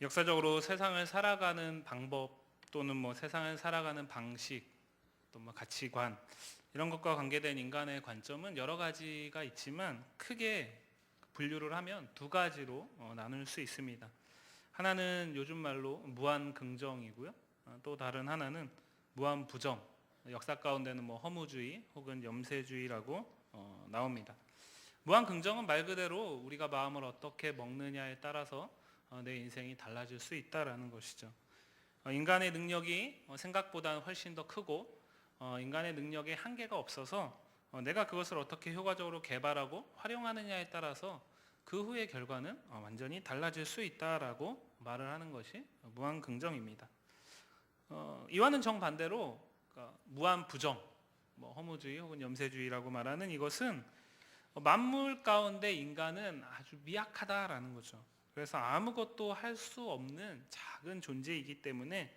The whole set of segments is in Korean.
역사적으로 세상을 살아가는 방법 또는 세상을 살아가는 방식 또 가치관 이런 것과 관계된 인간의 관점은 여러 가지가 있지만 크게 분류를 하면 두 가지로 나눌 수 있습니다. 하나는 요즘 말로 무한 긍정이고요. 또 다른 하나는 무한 부정. 역사 가운데는 허무주의 혹은 염세주의라고 나옵니다. 무한 긍정은 말 그대로 우리가 마음을 어떻게 먹느냐에 따라서 내 인생이 달라질 수 있다라는 것이죠. 인간의 능력이 생각보다는 훨씬 더 크고 인간의 능력에 한계가 없어서 내가 그것을 어떻게 효과적으로 개발하고 활용하느냐에 따라서 그 후의 결과는 완전히 달라질 수 있다라고 말을 하는 것이 무한 긍정입니다. 이와는 정반대로 무한 부정, 허무주의 혹은 염세주의라고 말하는 이것은 만물 가운데 인간은 아주 미약하다라는 거죠. 그래서 아무것도 할 수 없는 작은 존재이기 때문에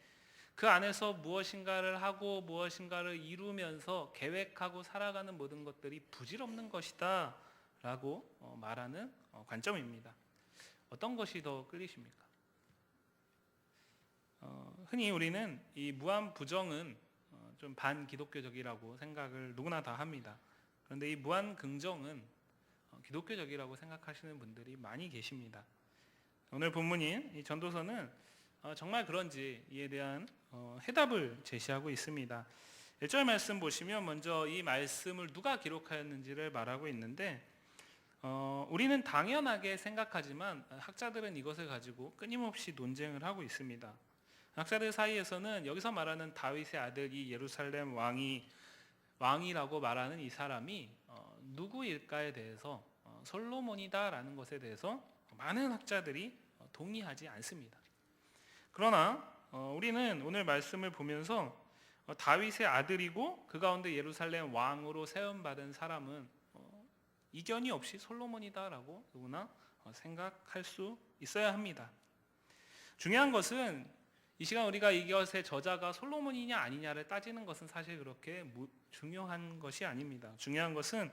그 안에서 무엇인가를 하고 무엇인가를 이루면서 계획하고 살아가는 모든 것들이 부질없는 것이다 라고 말하는 관점입니다. 어떤 것이 더 끌리십니까? 흔히 우리는 이 무한 부정은 좀 반기독교적이라고 생각을 누구나 다 합니다. 그런데 이 무한 긍정은 기독교적이라고 생각하시는 분들이 많이 계십니다. 오늘 본문인 이 전도서는 정말 그런지 이에 대한 해답을 제시하고 있습니다. 1절 말씀 보시면 먼저 이 말씀을 누가 기록하였는지를 말하고 있는데 우리는 당연하게 생각하지만 학자들은 이것을 가지고 끊임없이 논쟁을 하고 있습니다. 학자들 사이에서는 여기서 말하는 다윗의 아들 이 예루살렘 왕이라고 말하는 이 사람이 누구일까에 대해서 솔로몬이다라는 것에 대해서 많은 학자들이 동의하지 않습니다. 그러나 우리는 오늘 말씀을 보면서 다윗의 아들이고 그 가운데 예루살렘 왕으로 세움받은 사람은 이견이 없이 솔로몬이다라고 누구나 생각할 수 있어야 합니다. 중요한 것은 이 시간 우리가 이것의 저자가 솔로몬이냐 아니냐를 따지는 것은 사실 그렇게 중요한 것이 아닙니다. 중요한 것은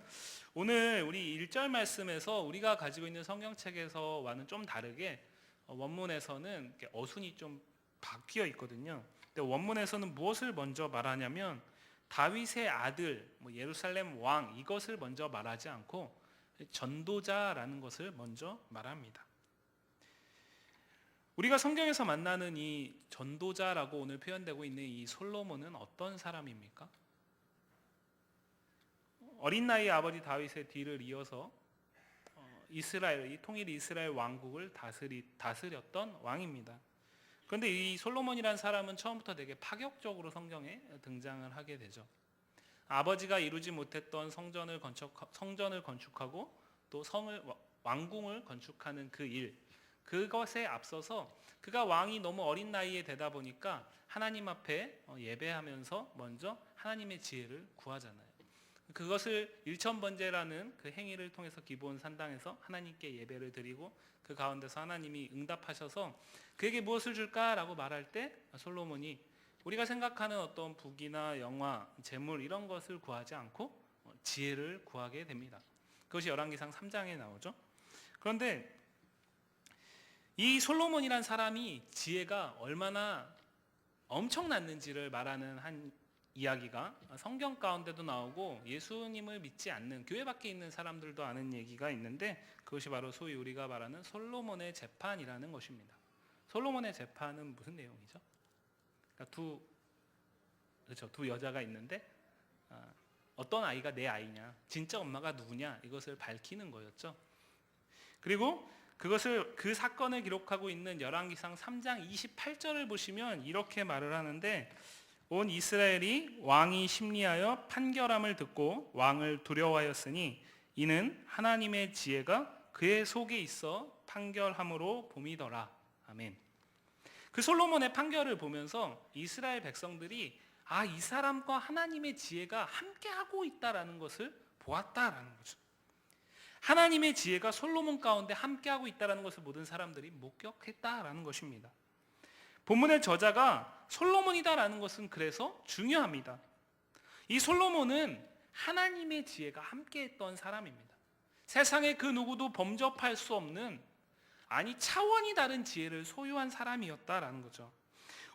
오늘 우리 1절 말씀에서 우리가 가지고 있는 성경책에서와는 좀 다르게 원문에서는 어순이 좀 바뀌어 있거든요. 근데 원문에서는 무엇을 먼저 말하냐면 다윗의 아들, 예루살렘 왕 이것을 먼저 말하지 않고 전도자라는 것을 먼저 말합니다. 우리가 성경에서 만나는 이 전도자라고 오늘 표현되고 있는 이 솔로몬은 어떤 사람입니까? 어린 나이에 아버지 다윗의 뒤를 이어서 이 통일 이스라엘 왕국을 다스렸던 왕입니다. 그런데 이 솔로몬이라는 사람은 처음부터 되게 파격적으로 성경에 등장을 하게 되죠. 아버지가 이루지 못했던 성전을 건축하고 또 왕궁을 건축하는 그 일, 그것에 앞서서 그가 왕이 너무 어린 나이에 되다 보니까 하나님 앞에 예배하면서 먼저 하나님의 지혜를 구하잖아요. 그것을 일천번제라는 그 행위를 통해서 기브온 산당에서 하나님께 예배를 드리고 그 가운데서 하나님이 응답하셔서 그에게 무엇을 줄까라고 말할 때 솔로몬이 우리가 생각하는 어떤 부귀나 영화, 재물 이런 것을 구하지 않고 지혜를 구하게 됩니다. 그것이 열왕기상 3장에 나오죠. 그런데 이 솔로몬이란 사람이 지혜가 얼마나 엄청났는지를 말하는 한 이야기가 성경 가운데도 나오고 예수님을 믿지 않는 교회 밖에 있는 사람들도 아는 얘기가 있는데 그것이 바로 소위 우리가 말하는 솔로몬의 재판이라는 것입니다. 솔로몬의 재판은 무슨 내용이죠? 그러니까 두 여자가 있는데 어떤 아이가 내 아이냐, 진짜 엄마가 누구냐 이것을 밝히는 거였죠. 그리고 그 사건을 기록하고 있는 열왕기상 3장 28절을 보시면 이렇게 말을 하는데 온 이스라엘이 왕이 심리하여 판결함을 듣고 왕을 두려워하였으니 이는 하나님의 지혜가 그의 속에 있어 판결함으로 봄이더라. 아멘. 그 솔로몬의 판결을 보면서 이스라엘 백성들이 이 사람과 하나님의 지혜가 함께하고 있다라는 것을 보았다라는 거죠. 하나님의 지혜가 솔로몬 가운데 함께하고 있다는 것을 모든 사람들이 목격했다라는 것입니다. 본문의 저자가 솔로몬이다라는 것은 그래서 중요합니다. 이 솔로몬은 하나님의 지혜가 함께했던 사람입니다. 세상에 그 누구도 범접할 수 없는 아니 차원이 다른 지혜를 소유한 사람이었다라는 거죠.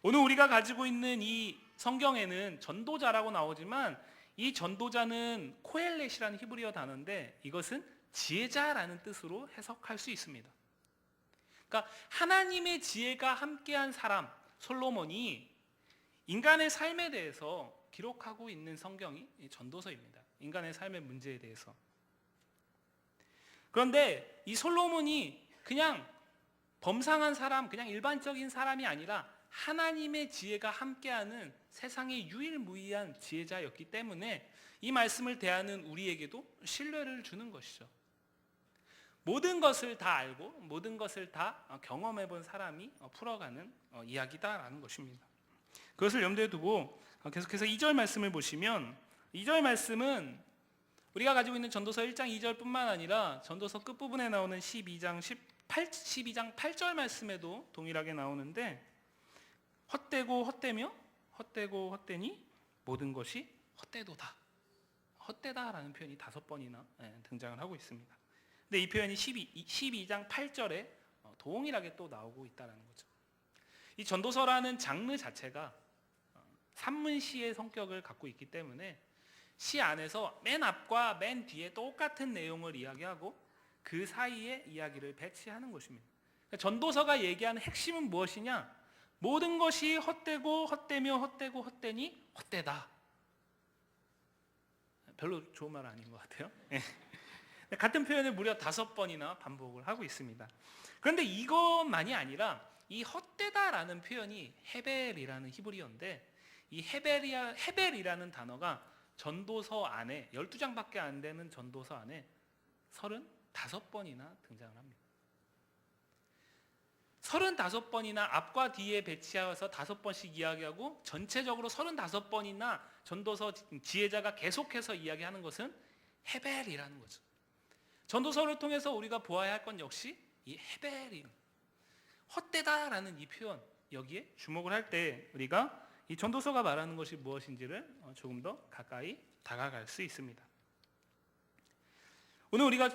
오늘 우리가 가지고 있는 이 성경에는 전도자라고 나오지만 이 전도자는 코엘렛이라는 히브리어 단어인데 이것은 지혜자라는 뜻으로 해석할 수 있습니다. 그러니까 하나님의 지혜가 함께한 사람 솔로몬이 인간의 삶에 대해서 기록하고 있는 성경이 전도서입니다. 인간의 삶의 문제에 대해서. 그런데 이 솔로몬이 그냥 범상한 사람, 그냥 일반적인 사람이 아니라 하나님의 지혜가 함께하는 세상의 유일무이한 지혜자였기 때문에 이 말씀을 대하는 우리에게도 신뢰를 주는 것이죠. 모든 것을 다 알고 모든 것을 다 경험해 본 사람이 풀어가는 이야기다라는 것입니다. 그것을 염두에 두고 계속해서 2절 말씀을 보시면 2절 말씀은 우리가 가지고 있는 전도서 1장 2절뿐만 아니라 전도서 끝부분에 나오는 12장 8절 말씀에도 동일하게 나오는데 헛되고 헛되며 헛되고 헛되니 모든 것이 헛되도다. 헛되다라는 표현이 5번이나 등장을 하고 있습니다. 근데 이 표현이 12장 8절에 동일하게 또 나오고 있다는 거죠. 이 전도서라는 장르 자체가 산문시의 성격을 갖고 있기 때문에 시 안에서 맨 앞과 맨 뒤에 똑같은 내용을 이야기하고 그 사이에 이야기를 배치하는 것입니다. 전도서가 얘기하는 핵심은 무엇이냐? 모든 것이 헛되고 헛되며 헛되고 헛되니 헛되다. 별로 좋은 말 아닌 것 같아요. 같은 표현을 무려 5번이나 반복을 하고 있습니다. 그런데 이것만이 아니라 이 헛되다라는 표현이 헤벨이라는 히브리어인데 이 헤벨이라는 단어가 전도서 안에 12장밖에 안 되는 전도서 안에 35번이나 등장을 합니다. 35번이나 앞과 뒤에 배치하여서 5번씩 이야기하고 전체적으로 35번이나 전도서 지혜자가 계속해서 이야기하는 것은 헤벨이라는 거죠. 전도서를 통해서 우리가 보아야 할 건 역시 이 헤벨임, 헛되다라는 이 표현, 여기에 주목을 할 때 우리가 이 전도서가 말하는 것이 무엇인지를 조금 더 가까이 다가갈 수 있습니다. 오늘 우리가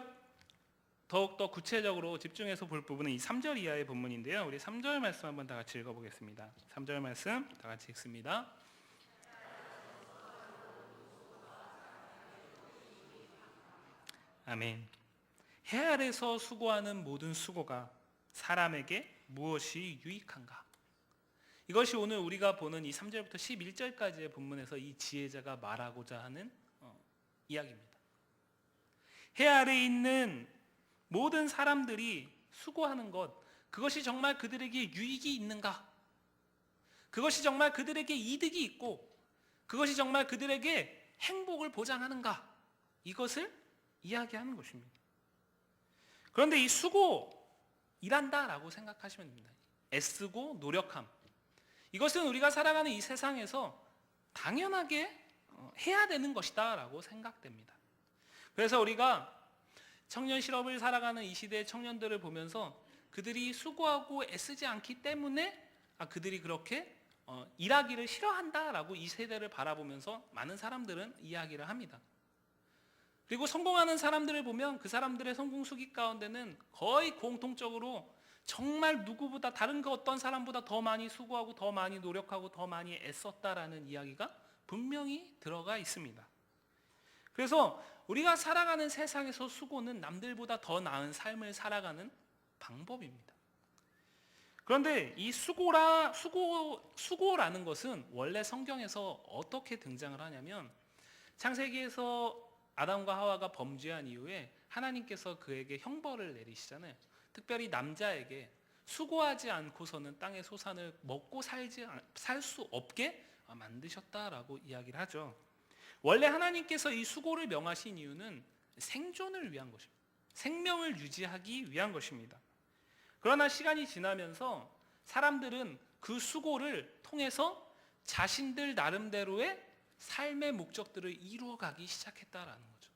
더욱더 구체적으로 집중해서 볼 부분은 이 3절 이하의 본문인데요. 우리 3절 말씀 한번 다 같이 읽어보겠습니다. 3절 말씀 다 같이 읽습니다. 아멘. 해 아래서 수고하는 모든 수고가 사람에게 무엇이 유익한가? 이것이 오늘 우리가 보는 이 3절부터 11절까지의 본문에서 이 지혜자가 말하고자 하는 이야기입니다. 해 아래에 있는 모든 사람들이 수고하는 것, 그것이 정말 그들에게 유익이 있는가? 그것이 정말 그들에게 이득이 있고 그것이 정말 그들에게 행복을 보장하는가? 이것을 이야기하는 것입니다. 그런데 이 수고, 일한다라고 생각하시면 됩니다. 애쓰고 노력함, 이것은 우리가 살아가는 이 세상에서 당연하게 해야 되는 것이다 라고 생각됩니다. 그래서 우리가 청년 실업을 살아가는 이 시대의 청년들을 보면서 그들이 수고하고 애쓰지 않기 때문에 그들이 그렇게 일하기를 싫어한다라고 이 세대를 바라보면서 많은 사람들은 이야기를 합니다. 그리고 성공하는 사람들을 보면 그 사람들의 성공 수기 가운데는 거의 공통적으로 정말 누구보다 다른 그 어떤 사람보다 더 많이 수고하고 더 많이 노력하고 더 많이 애썼다라는 이야기가 분명히 들어가 있습니다. 그래서 우리가 살아가는 세상에서 수고는 남들보다 더 나은 삶을 살아가는 방법입니다. 그런데 이 수고라는 것은 원래 성경에서 어떻게 등장을 하냐면 창세기에서 아담과 하와가 범죄한 이후에 하나님께서 그에게 형벌을 내리시잖아요. 특별히 남자에게 수고하지 않고서는 땅의 소산을 먹고 살 수 없게 만드셨다라고 이야기를 하죠. 원래 하나님께서 이 수고를 명하신 이유는 생존을 위한 것입니다. 생명을 유지하기 위한 것입니다. 그러나 시간이 지나면서 사람들은 그 수고를 통해서 자신들 나름대로의 삶의 목적들을 이루어가기 시작했다라는 거죠.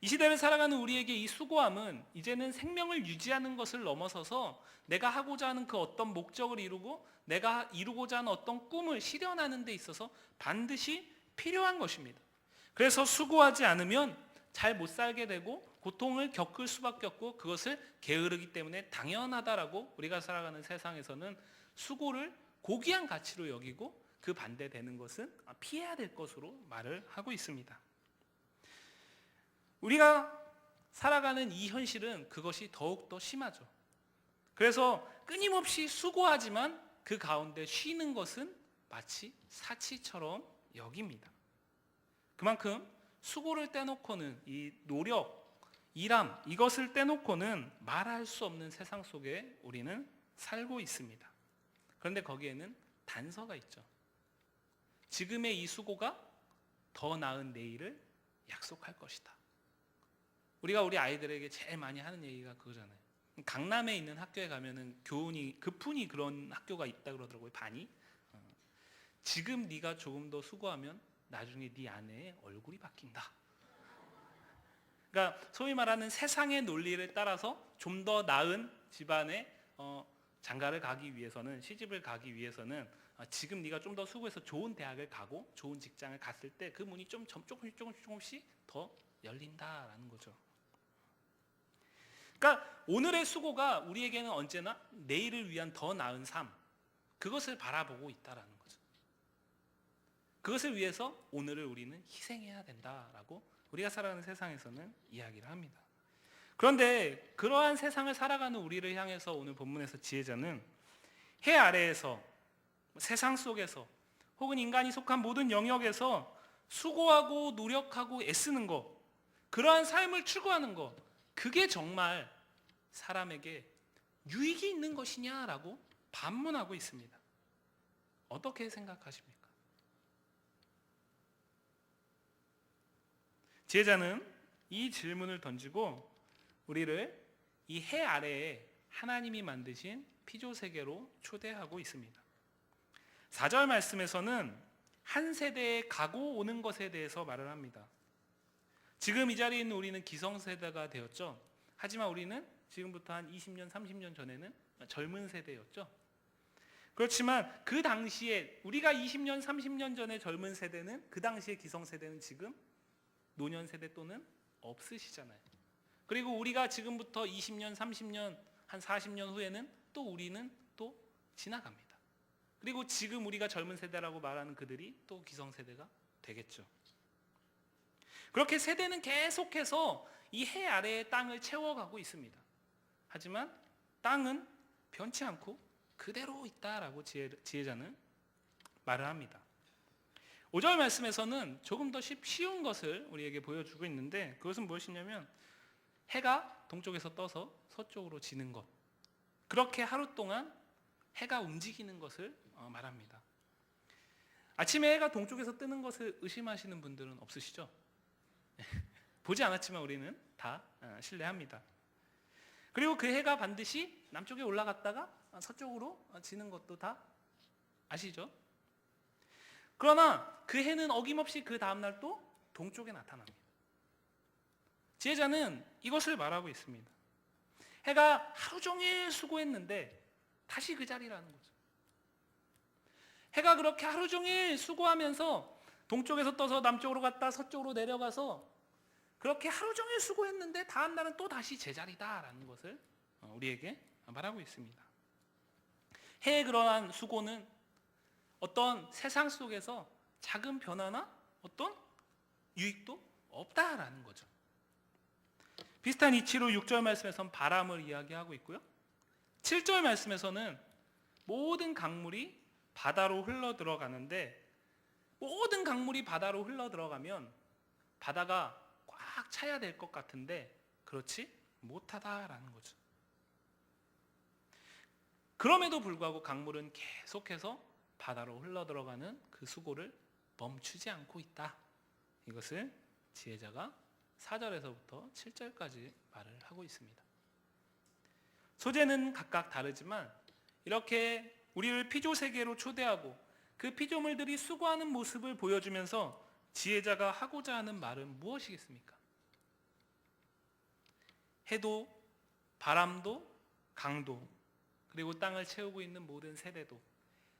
이 시대를 살아가는 우리에게 이 수고함은 이제는 생명을 유지하는 것을 넘어서서 내가 하고자 하는 그 어떤 목적을 이루고 내가 이루고자 하는 어떤 꿈을 실현하는 데 있어서 반드시 필요한 것입니다. 그래서 수고하지 않으면 잘 못 살게 되고 고통을 겪을 수밖에 없고 그것을 게으르기 때문에 당연하다라고 우리가 살아가는 세상에서는 수고를 고귀한 가치로 여기고 그 반대되는 것은 피해야 될 것으로 말을 하고 있습니다. 우리가 살아가는 이 현실은 그것이 더욱더 심하죠. 그래서 끊임없이 수고하지만 그 가운데 쉬는 것은 마치 사치처럼 여깁니다. 그만큼 수고를 떼놓고는 이 노력, 일함 이것을 떼놓고는 말할 수 없는 세상 속에 우리는 살고 있습니다. 그런데 거기에는 단서가 있죠. 지금의 이 수고가 더 나은 내일을 약속할 것이다. 우리가 우리 아이들에게 제일 많이 하는 얘기가 그거잖아요. 강남에 있는 학교에 가면은 교훈이 급훈이 그런 학교가 있다 그러더라고요. 반이. 지금 네가 조금 더 수고하면 나중에 네 아내의 얼굴이 바뀐다. 그러니까 소위 말하는 세상의 논리를 따라서 좀 더 나은 집안에 장가를 가기 위해서는, 시집을 가기 위해서는 지금 네가 좀 더 수고해서 좋은 대학을 가고 좋은 직장을 갔을 때 그 문이 좀 조금씩 더 열린다라는 거죠. 그러니까 오늘의 수고가 우리에게는 언제나 내일을 위한 더 나은 삶, 그것을 바라보고 있다라는 거죠. 그것을 위해서 오늘을 우리는 희생해야 된다라고 우리가 살아가는 세상에서는 이야기를 합니다. 그런데 그러한 세상을 살아가는 우리를 향해서 오늘 본문에서 지혜자는 해 아래에서, 세상 속에서, 혹은 인간이 속한 모든 영역에서 수고하고 노력하고 애쓰는 것, 그러한 삶을 추구하는 것, 그게 정말 사람에게 유익이 있는 것이냐라고 반문하고 있습니다. 어떻게 생각하십니까? 지혜자는 이 질문을 던지고 우리를 이 해 아래에 하나님이 만드신 피조 세계로 초대하고 있습니다. 4절 말씀에서는 한 세대에 가고 오는 것에 대해서 말을 합니다. 지금 이 자리에 있는 우리는 기성세대가 되었죠. 하지만 우리는 지금부터 한 20년, 30년 전에는 젊은 세대였죠. 그렇지만 그 당시에 우리가 20년, 30년 전에 젊은 세대는, 그 당시에 기성세대는 지금 노년 세대 또는 없으시잖아요. 그리고 우리가 지금부터 20년, 30년, 한 40년 후에는 또 우리는 또 지나갑니다. 그리고 지금 우리가 젊은 세대라고 말하는 그들이 또 기성세대가 되겠죠. 그렇게 세대는 계속해서 이 해 아래의 땅을 채워가고 있습니다. 하지만 땅은 변치 않고 그대로 있다라고 지혜자는 말을 합니다. 5절 말씀에서는 조금 더 쉬운 것을 우리에게 보여주고 있는데, 그것은 무엇이냐면 해가 동쪽에서 떠서 서쪽으로 지는 것, 그렇게 하루 동안 해가 움직이는 것을 말합니다. 아침에 해가 동쪽에서 뜨는 것을 의심하시는 분들은 없으시죠? 보지 않았지만 우리는 다 신뢰합니다. 그리고 그 해가 반드시 남쪽에 올라갔다가 서쪽으로 지는 것도 다 아시죠? 그러나 그 해는 어김없이 그 다음날 또 동쪽에 나타납니다. 지혜자는 이것을 말하고 있습니다. 해가 하루 종일 수고했는데 다시 그 자리라는 거죠. 해가 그렇게 하루 종일 수고하면서 동쪽에서 떠서 남쪽으로 갔다 서쪽으로 내려가서 그렇게 하루 종일 수고했는데 다음 날은 또 다시 제자리다라는 것을 우리에게 말하고 있습니다. 해의 그러한 수고는 어떤 세상 속에서 작은 변화나 어떤 유익도 없다라는 거죠. 비슷한 이치로 6절 말씀에서는 바람을 이야기하고 있고요. 7절 말씀에서는 모든 강물이 바다로 흘러 들어가는데, 모든 강물이 바다로 흘러 들어가면 바다가 꽉 차야 될 것 같은데 그렇지 못하다라는 거죠. 그럼에도 불구하고 강물은 계속해서 바다로 흘러 들어가는 그 수고를 멈추지 않고 있다. 이것을 지혜자가 4절에서부터 7절까지 말을 하고 있습니다. 소재는 각각 다르지만 이렇게 우리를 피조 세계로 초대하고 그 피조물들이 수고하는 모습을 보여주면서 지혜자가 하고자 하는 말은 무엇이겠습니까? 해도, 바람도, 강도, 그리고 땅을 채우고 있는 모든 세대도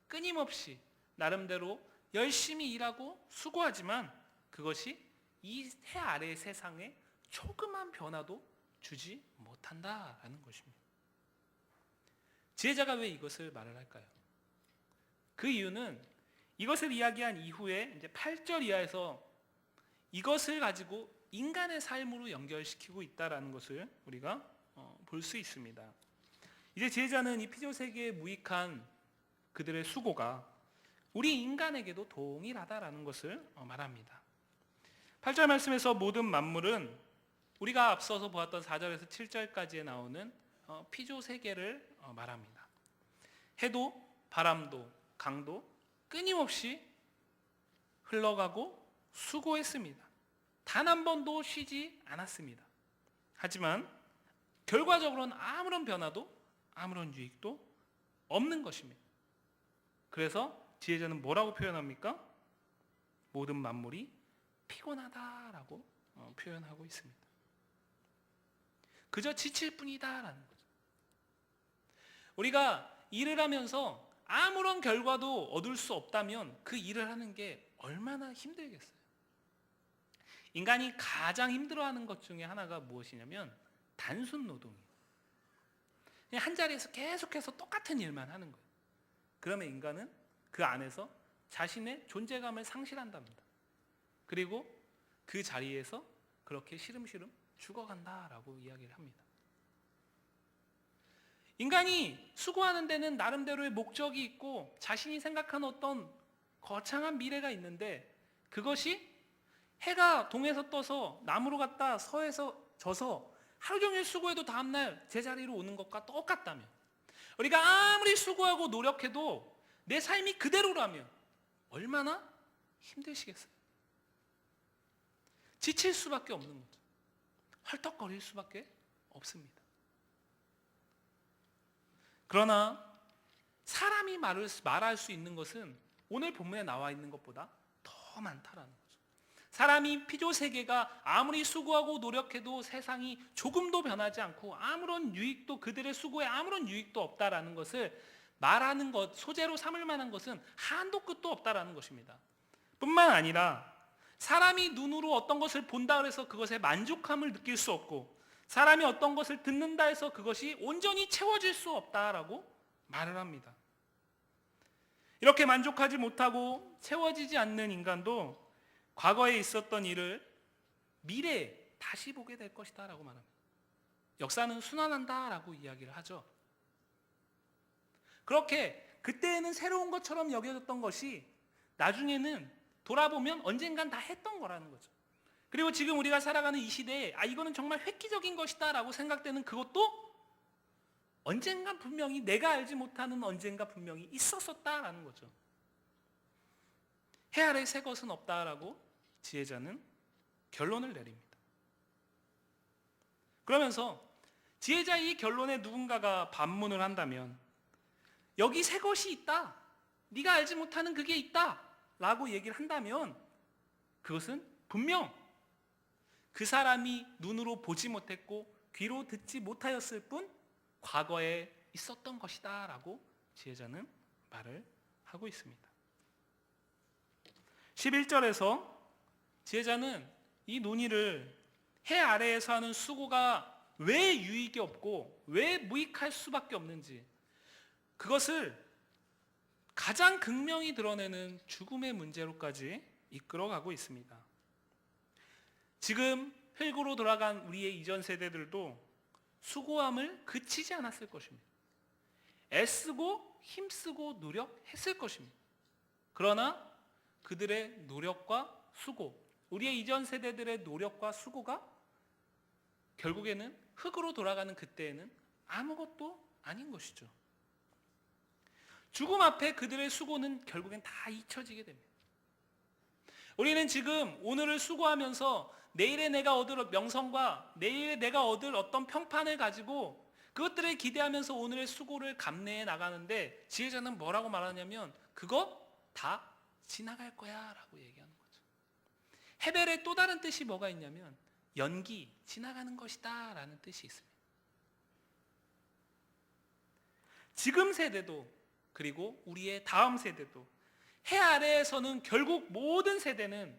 끊임없이 나름대로 열심히 일하고 수고하지만 그것이 이 해 아래의 세상에 조그만 변화도 주지 못한다라는 것입니다. 지혜자가 왜 이것을 말을 할까요? 그 이유는 이것을 이야기한 이후에 이제 8절 이하에서 이것을 가지고 인간의 삶으로 연결시키고 있다라는 것을 우리가 볼 수 있습니다. 이제 지혜자는 이 피조 세계에 무익한 그들의 수고가 우리 인간에게도 동일하다라는 것을 말합니다. 8절 말씀에서 모든 만물은 우리가 앞서서 보았던 4절에서 7절까지에 나오는 피조 세계를 말합니다. 해도 바람도 강도 끊임없이 흘러가고 수고했습니다. 단 한 번도 쉬지 않았습니다. 하지만 결과적으로는 아무런 변화도 아무런 유익도 없는 것입니다. 그래서 지혜자는 뭐라고 표현합니까? 모든 만물이 피곤하다라고 표현하고 있습니다. 그저 지칠 뿐이다라는 거죠. 우리가 일을 하면서 아무런 결과도 얻을 수 없다면 그 일을 하는 게 얼마나 힘들겠어요. 인간이 가장 힘들어하는 것 중에 하나가 무엇이냐면 단순 노동이에요. 그냥 한 자리에서 계속해서 똑같은 일만 하는 거예요. 그러면 인간은 그 안에서 자신의 존재감을 상실한답니다. 그리고 그 자리에서 그렇게 시름시름 죽어간다라고 이야기를 합니다. 인간이 수고하는 데는 나름대로의 목적이 있고 자신이 생각하는 어떤 거창한 미래가 있는데 그것이 해가 동에서 떠서 남으로 갔다 서에서 져서 하루 종일 수고해도 다음날 제자리로 오는 것과 똑같다면, 우리가 아무리 수고하고 노력해도 내 삶이 그대로라면 얼마나 힘드시겠어요? 지칠 수밖에 없는 거죠. 헐떡거릴 수밖에 없습니다. 그러나 사람이 말할 수 있는 것은 오늘 본문에 나와 있는 것보다 더 많다라는 거죠. 사람이 피조 세계가 아무리 수고하고 노력해도 세상이 조금도 변하지 않고 아무런 유익도, 그들의 수고에 아무런 유익도 없다라는 것을 말하는 것, 소재로 삼을 만한 것은 한도 끝도 없다라는 것입니다. 뿐만 아니라 사람이 눈으로 어떤 것을 본다 해서 그것에 만족함을 느낄 수 없고, 사람이 어떤 것을 듣는다 해서 그것이 온전히 채워질 수 없다라고 말을 합니다. 이렇게 만족하지 못하고 채워지지 않는 인간도 과거에 있었던 일을 미래에 다시 보게 될 것이다 라고 말합니다. 역사는 순환한다 라고 이야기를 하죠. 그렇게 그때에는 새로운 것처럼 여겨졌던 것이 나중에는 돌아보면 언젠간 다 했던 거라는 거죠. 그리고 지금 우리가 살아가는 이 시대에 이거는 정말 획기적인 것이다 라고 생각되는 그것도 언젠간 분명히 내가 알지 못하는 언젠가 분명히 있었었다라는 거죠. 해 아래 새 것은 없다라고 지혜자는 결론을 내립니다. 그러면서 지혜자의 이 결론에 누군가가 반문을 한다면, 여기 새 것이 있다, 네가 알지 못하는 그게 있다 라고 얘기를 한다면 그것은 분명 그 사람이 눈으로 보지 못했고 귀로 듣지 못하였을 뿐 과거에 있었던 것이다 라고 지혜자는 말을 하고 있습니다. 11절에서 지혜자는 이 논의를 해 아래에서 하는 수고가 왜 유익이 없고 왜 무익할 수밖에 없는지, 그것을 가장 극명히 드러내는 죽음의 문제로까지 이끌어가고 있습니다. 지금 흙으로 돌아간 우리의 이전 세대들도 수고함을 그치지 않았을 것입니다. 애쓰고 힘쓰고 노력했을 것입니다. 그러나 그들의 노력과 수고, 우리의 이전 세대들의 노력과 수고가 결국에는 흙으로 돌아가는 그때에는 아무것도 아닌 것이죠. 죽음 앞에 그들의 수고는 결국엔 다 잊혀지게 됩니다. 우리는 지금 오늘을 수고하면서 내일에 내가 얻을 명성과 내일에 내가 얻을 어떤 평판을 가지고 그것들을 기대하면서 오늘의 수고를 감내해 나가는데, 지혜자는 뭐라고 말하냐면 그거 다 지나갈 거야 라고 얘기하는 거죠. 헤벨의 또 다른 뜻이 뭐가 있냐면 연기, 지나가는 것이다 라는 뜻이 있습니다. 지금 세대도 그리고 우리의 다음 세대도 해 아래에서는 결국 모든 세대는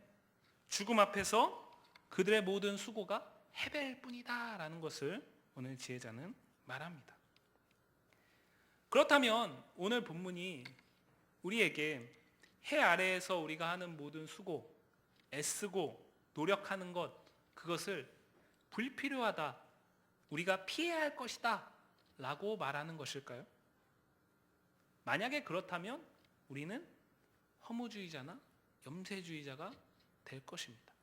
죽음 앞에서 그들의 모든 수고가 해배일 뿐이다라는 것을 오늘 지혜자는 말합니다. 그렇다면 오늘 본문이 우리에게 해 아래에서 우리가 하는 모든 수고, 애쓰고 노력하는 것, 그것을 불필요하다, 우리가 피해야 할 것이다 라고 말하는 것일까요? 만약에 그렇다면 우리는 허무주의자나 염세주의자가 될 것입니다.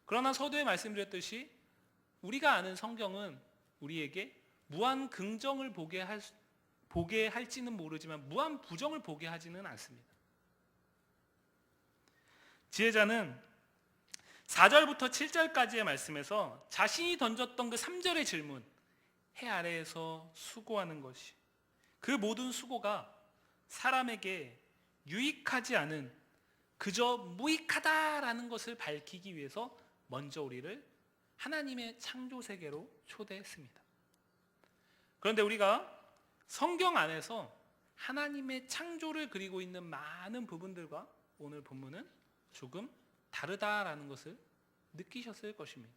그러나 서두에 말씀드렸듯이 우리가 아는 성경은 우리에게 무한 긍정을 보게 할지는 모르지만 무한 부정을 보게 하지는 않습니다. 지혜자는 4절부터 7절까지의 말씀에서 자신이 던졌던 그 3절의 질문, 해 아래에서 수고하는 것이, 그 모든 수고가 사람에게 유익하지 않은 그저 무익하다라는 것을 밝히기 위해서 먼저 우리를 하나님의 창조 세계로 초대했습니다. 그런데 우리가 성경 안에서 하나님의 창조를 그리고 있는 많은 부분들과 오늘 본문은 조금 다르다라는 것을 느끼셨을 것입니다.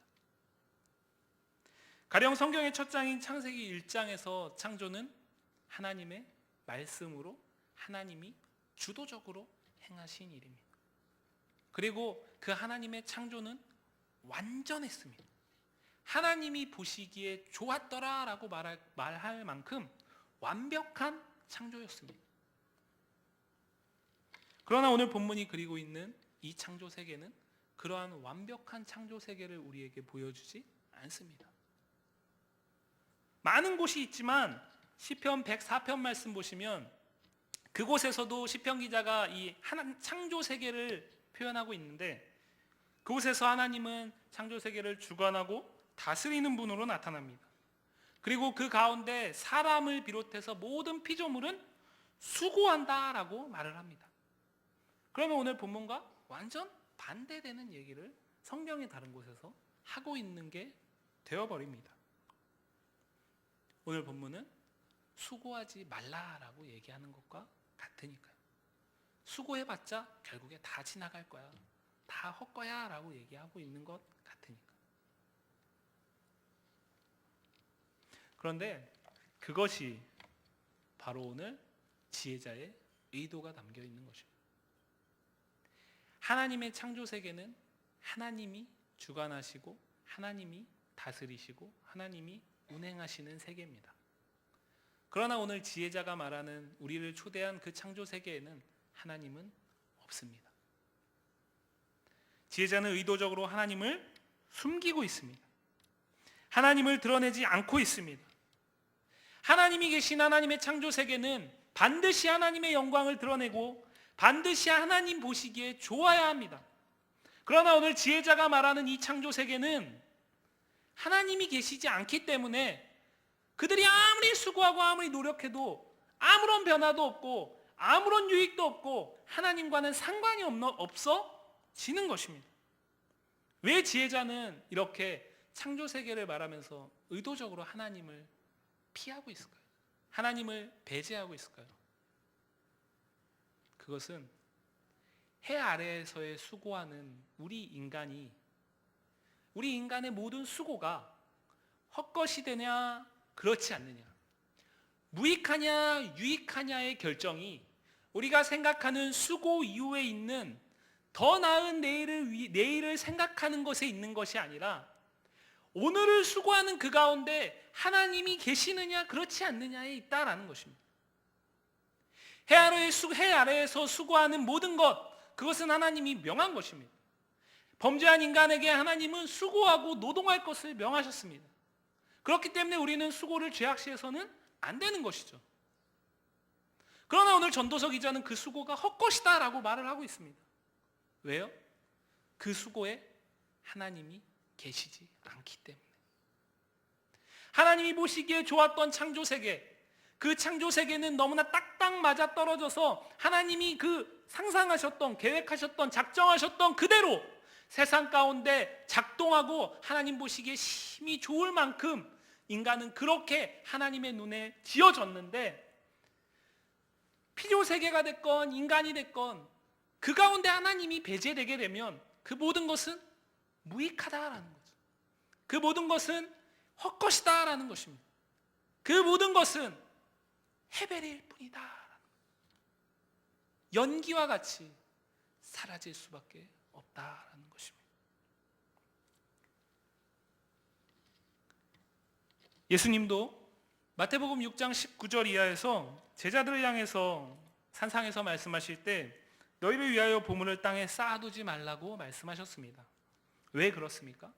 가령 성경의 첫 장인 창세기 1장에서 창조는 하나님의 말씀으로 하나님이 주도적으로 행하신 일입니다. 그리고 그 하나님의 창조는 완전했습니다. 하나님이 보시기에 좋았더라라고 말할 만큼 완벽한 창조였습니다. 그러나 오늘 본문이 그리고 있는 이 창조 세계는 그러한 완벽한 창조 세계를 우리에게 보여주지 않습니다. 많은 곳이 있지만 시편 104편 말씀 보시면 그곳에서도 시편 기자가 이 창조 세계를 표현하고 있는데, 그곳에서 하나님은 창조 세계를 주관하고 다스리는 분으로 나타납니다. 그리고 그 가운데 사람을 비롯해서 모든 피조물은 수고한다라고 말을 합니다. 그러면 오늘 본문과 완전 반대되는 얘기를 성경의 다른 곳에서 하고 있는 게 되어버립니다. 오늘 본문은 수고하지 말라라고 얘기하는 것과 같으니까요. 수고해봤자 결국에 다 지나갈 거야, 다 헛거야 라고 얘기하고 있는 것 같으니까. 그런데 그것이 바로 오늘 지혜자의 의도가 담겨 있는 것입니다. 하나님의 창조 세계는 하나님이 주관하시고 하나님이 다스리시고 하나님이 운행하시는 세계입니다. 그러나 오늘 지혜자가 말하는 우리를 초대한 그 창조 세계에는 하나님은 없습니다. 지혜자는 의도적으로 하나님을 숨기고 있습니다. 하나님을 드러내지 않고 있습니다. 하나님이 계신 하나님의 창조 세계는 반드시 하나님의 영광을 드러내고 반드시 하나님 보시기에 좋아야 합니다. 그러나 오늘 지혜자가 말하는 이 창조 세계는 하나님이 계시지 않기 때문에 그들이 아무리 수고하고 아무리 노력해도 아무런 변화도 없고 아무런 유익도 없고 하나님과는 상관이 없어지는 것입니다. 왜 지혜자는 이렇게 창조 세계를 말하면서 의도적으로 하나님을 피하고 있을까요? 하나님을 배제하고 있을까요? 그것은 해 아래에서의 수고하는 우리 인간의 모든 수고가 헛것이 되냐 그렇지 않느냐, 무익하냐 유익하냐의 결정이 우리가 생각하는 수고 이후에 있는 더 나은 내일을 생각하는 것에 있는 것이 아니라 오늘을 수고하는 그 가운데 하나님이 계시느냐 그렇지 않느냐에 있다라는 것입니다. 해 아래에서 수고하는 모든 것, 그것은 하나님이 명한 것입니다. 범죄한 인간에게 하나님은 수고하고 노동할 것을 명하셨습니다. 그렇기 때문에 우리는 수고를 죄악시해서는 안 되는 것이죠. 그러나 오늘 전도서 기자는 그 수고가 헛것이다 라고 말을 하고 있습니다. 왜요? 그 수고에 하나님이 계시지 않기 때문에. 하나님이 보시기에 좋았던 창조세계, 그 창조세계는 너무나 딱딱 맞아 떨어져서 하나님이 그 상상하셨던, 계획하셨던, 작정하셨던 그대로 세상 가운데 작동하고 하나님 보시기에 심히 좋을 만큼 인간은 그렇게 하나님의 눈에 지어졌는데, 피조세계가 됐건 인간이 됐건 그 가운데 하나님이 배제되게 되면 그 모든 것은 무익하다라는 거죠. 그 모든 것은 헛것이다 라는 것입니다. 그 모든 것은 헤벨일 뿐이다. 연기와 같이 사라질 수밖에 없다라는 것입니다. 예수님도 마태복음 6장 19절 이하에서 제자들을 향해서 산상에서 말씀하실 때 너희를 위하여 보물을 땅에 쌓아두지 말라고 말씀하셨습니다. 왜 그렇습니까?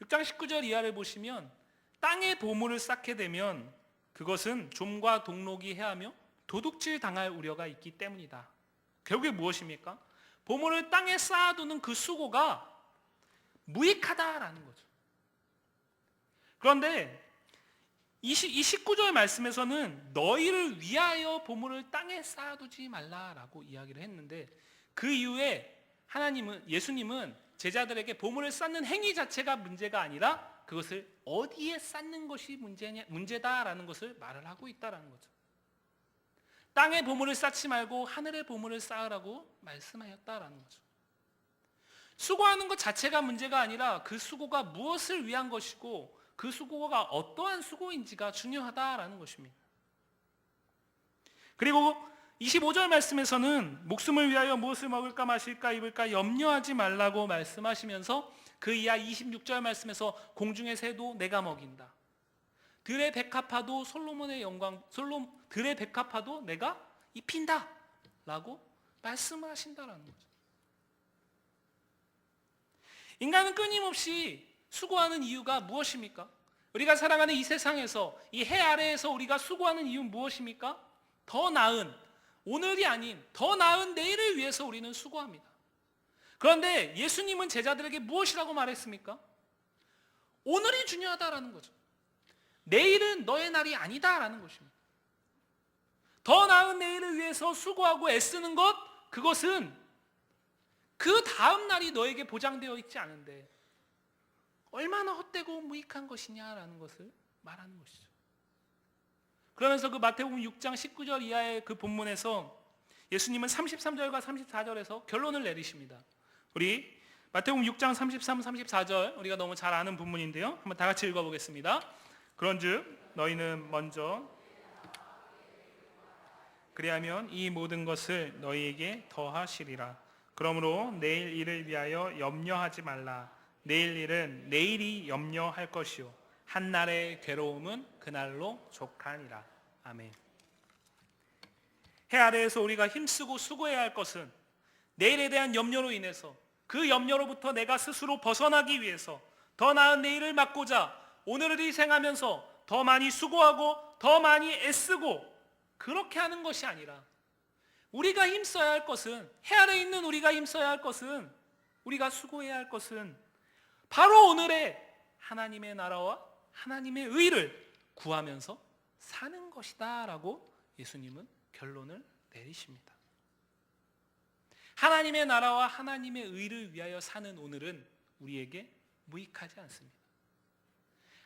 6장 19절 이하를 보시면 땅에 보물을 쌓게 되면 그것은 좀과 동록이 해하며 도둑질 당할 우려가 있기 때문이다. 결국에 무엇입니까? 보물을 땅에 쌓아두는 그 수고가 무익하다라는 거죠. 그런데 이 19절 말씀에서는 너희를 위하여 보물을 땅에 쌓아두지 말라라고 이야기를 했는데 그 이후에 예수님은 제자들에게 보물을 쌓는 행위 자체가 문제가 아니라 그것을 어디에 쌓는 것이 문제다라는 것을 말을 하고 있다라는 거죠. 땅에 보물을 쌓지 말고 하늘에 보물을 쌓으라고 말씀하셨다라는 거죠. 수고하는 것 자체가 문제가 아니라 그 수고가 무엇을 위한 것이고 그 수고가 어떠한 수고인지가 중요하다라는 것입니다. 그리고 25절 말씀에서는 목숨을 위하여 무엇을 먹을까 마실까 입을까 염려하지 말라고 말씀하시면서 그 이하 26절 말씀에서 공중의 새도 내가 먹인다. 들의 백합화도 들의 백합화도 내가 입힌다 라고 말씀을 하신다라는 거죠. 인간은 끊임없이 수고하는 이유가 무엇입니까? 우리가 살아가는 이 세상에서 이 해 아래에서 우리가 수고하는 이유는 무엇입니까? 더 나은 오늘이 아닌 더 나은 내일을 위해서 우리는 수고합니다. 그런데 예수님은 제자들에게 무엇이라고 말했습니까? 오늘이 중요하다라는 거죠. 내일은 너의 날이 아니다라는 것입니다. 더 나은 내일을 위해서 수고하고 애쓰는 것, 그것은 그 다음 날이 너에게 보장되어 있지 않은데 얼마나 헛되고 무익한 것이냐라는 것을 말하는 것이죠. 그러면서 그 마태복음 6장 19절 이하의 그 본문에서 예수님은 33절과 34절에서 결론을 내리십니다. 우리 마태복음 6장 33, 34절 우리가 너무 잘 아는 본문인데요. 한번 다 같이 읽어보겠습니다. 그런즉 너희는 먼저 그리하면 이 모든 것을 너희에게 더하시리라. 그러므로 내일 일을 위하여 염려하지 말라. 내일 일은 내일이 염려할 것이요 한날의 괴로움은 그날로 족하니라. 아멘. 해 아래에서 우리가 힘쓰고 수고해야 할 것은 내일에 대한 염려로 인해서 그 염려로부터 내가 스스로 벗어나기 위해서 더 나은 내일을 막고자 오늘을 희생하면서 더 많이 수고하고 더 많이 애쓰고 그렇게 하는 것이 아니라 우리가 힘써야 할 것은 해 아래에 있는 우리가 힘써야 할 것은 우리가 수고해야 할 것은 바로 오늘의 하나님의 나라와 하나님의 의를 구하면서 사는 것이다 라고 예수님은 결론을 내리십니다. 하나님의 나라와 하나님의 의를 위하여 사는 오늘은 우리에게 무익하지 않습니다.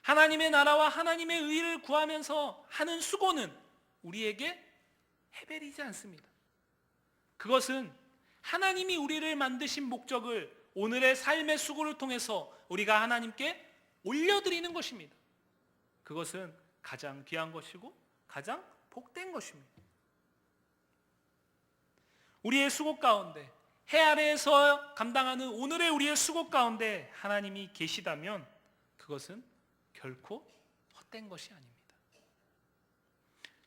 하나님의 나라와 하나님의 의를 구하면서 하는 수고는 우리에게 헤벨이지 않습니다. 그것은 하나님이 우리를 만드신 목적을 오늘의 삶의 수고를 통해서 우리가 하나님께 올려드리는 것입니다. 그것은 가장 귀한 것이고 가장 복된 것입니다. 우리의 수고 가운데 해 아래에서 감당하는 오늘의 우리의 수고 가운데 하나님이 계시다면 그것은 결코 헛된 것이 아닙니다.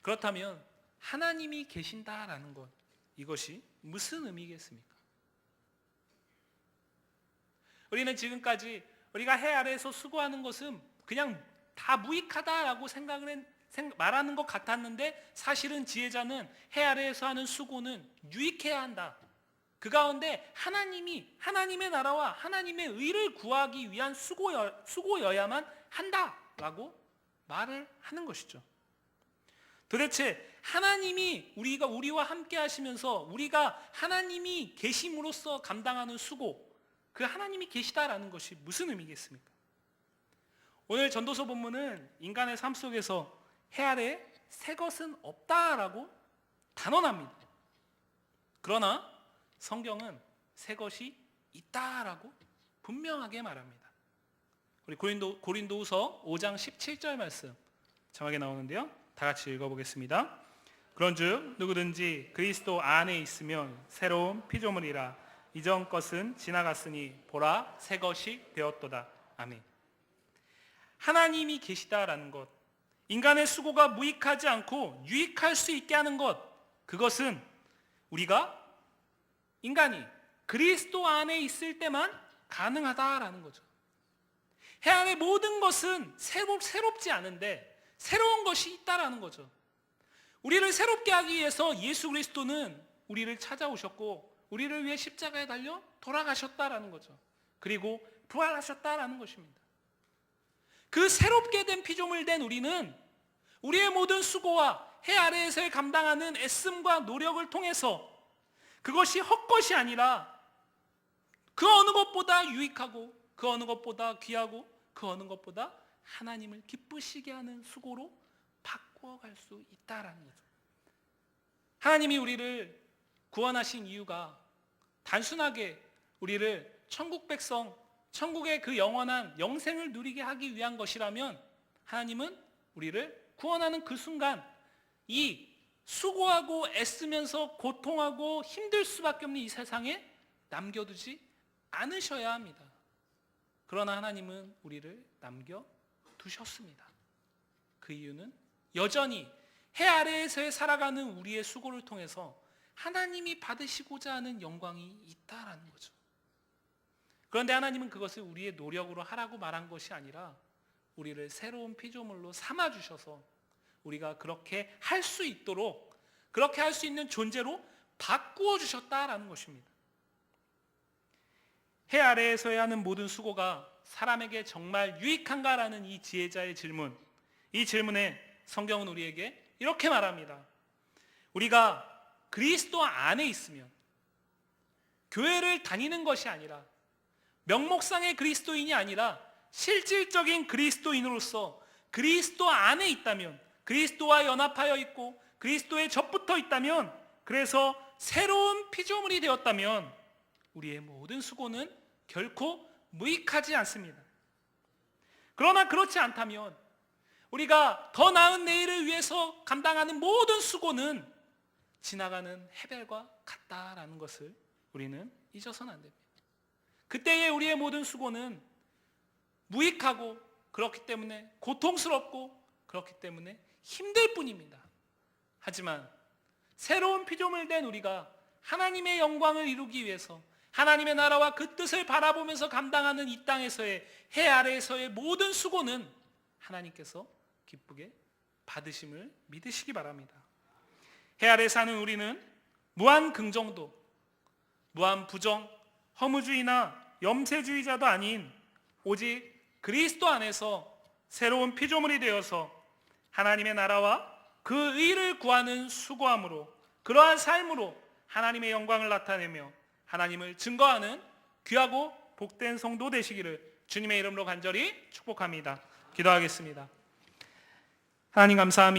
그렇다면 하나님이 계신다라는 것, 이것이 무슨 의미겠습니까? 우리는 지금까지 우리가 해 아래에서 수고하는 것은 그냥 다 무익하다라고 말하는 것 같았는데 사실은 지혜자는 해 아래에서 하는 수고는 유익해야 한다. 그 가운데 하나님의 나라와 하나님의 의를 구하기 위한 수고여야만 한다라고 말을 하는 것이죠. 도대체 하나님이 우리와 함께 하시면서 우리가 하나님이 계심으로써 감당하는 수고, 그 하나님이 계시다라는 것이 무슨 의미겠습니까? 오늘 전도서 본문은 인간의 삶 속에서 해 아래에 새 것은 없다라고 단언합니다. 그러나 성경은 새 것이 있다라고 분명하게 말합니다. 우리 고린도후서 5장 17절 말씀 정확하게 나오는데요. 다 같이 읽어보겠습니다. 그런즉 누구든지 그리스도 안에 있으면 새로운 피조물이라 이전 것은 지나갔으니 보라 새 것이 되었도다. 아멘. 하나님이 계시다라는 것, 인간의 수고가 무익하지 않고 유익할 수 있게 하는 것, 그것은 우리가 인간이 그리스도 안에 있을 때만 가능하다라는 거죠. 해 안의 모든 것은 새롭지 않은데 새로운 것이 있다라는 거죠. 우리를 새롭게 하기 위해서 예수 그리스도는 우리를 찾아오셨고 우리를 위해 십자가에 달려 돌아가셨다라는 거죠. 그리고 부활하셨다라는 것입니다. 그 새롭게 된 피조물 된 우리는 우리의 모든 수고와 해 아래에서의 감당하는 애씀과 노력을 통해서 그것이 헛것이 아니라 그 어느 것보다 유익하고 그 어느 것보다 귀하고 그 어느 것보다 하나님을 기쁘시게 하는 수고로 바꾸어갈 수 있다라는 거죠. 하나님이 우리를 구원하신 이유가 단순하게 우리를 천국 백성, 천국의 그 영원한 영생을 누리게 하기 위한 것이라면 하나님은 우리를 구원하는 그 순간 이 수고하고 애쓰면서 고통하고 힘들 수밖에 없는 이 세상에 남겨두지 않으셔야 합니다. 그러나 하나님은 우리를 남겨두셨습니다. 그 이유는 여전히 해 아래에서의 살아가는 우리의 수고를 통해서 하나님이 받으시고자 하는 영광이 있다라는 거죠. 그런데 하나님은 그것을 우리의 노력으로 하라고 말한 것이 아니라 우리를 새로운 피조물로 삼아주셔서 우리가 그렇게 할 수 있도록, 그렇게 할 수 있는 존재로 바꾸어 주셨다라는 것입니다. 해 아래에서야 하는 모든 수고가 사람에게 정말 유익한가라는 이 지혜자의 질문, 이 질문에 성경은 우리에게 이렇게 말합니다. 우리가 그리스도 안에 있으면 교회를 다니는 것이 아니라 명목상의 그리스도인이 아니라 실질적인 그리스도인으로서 그리스도 안에 있다면, 그리스도와 연합하여 있고 그리스도에 접붙어 있다면, 그래서 새로운 피조물이 되었다면 우리의 모든 수고는 결코 무익하지 않습니다. 그러나 그렇지 않다면 우리가 더 나은 내일을 위해서 감당하는 모든 수고는 지나가는 해별과 같다라는 것을 우리는 잊어서는 안 됩니다. 그때의 우리의 모든 수고는 무익하고 그렇기 때문에 고통스럽고 그렇기 때문에 힘들 뿐입니다. 하지만 새로운 피조물 된 우리가 하나님의 영광을 이루기 위해서 하나님의 나라와 그 뜻을 바라보면서 감당하는 이 땅에서의 해 아래에서의 모든 수고는 하나님께서 기쁘게 받으심을 믿으시기 바랍니다. 해 아래 사는 우리는 무한 긍정도, 무한 부정, 허무주의나 염세주의자도 아닌 오직 그리스도 안에서 새로운 피조물이 되어서 하나님의 나라와 그 의를 구하는 수고함으로, 그러한 삶으로 하나님의 영광을 나타내며 하나님을 증거하는 귀하고 복된 성도 되시기를 주님의 이름으로 간절히 축복합니다. 기도하겠습니다. 하나님 감사합니다.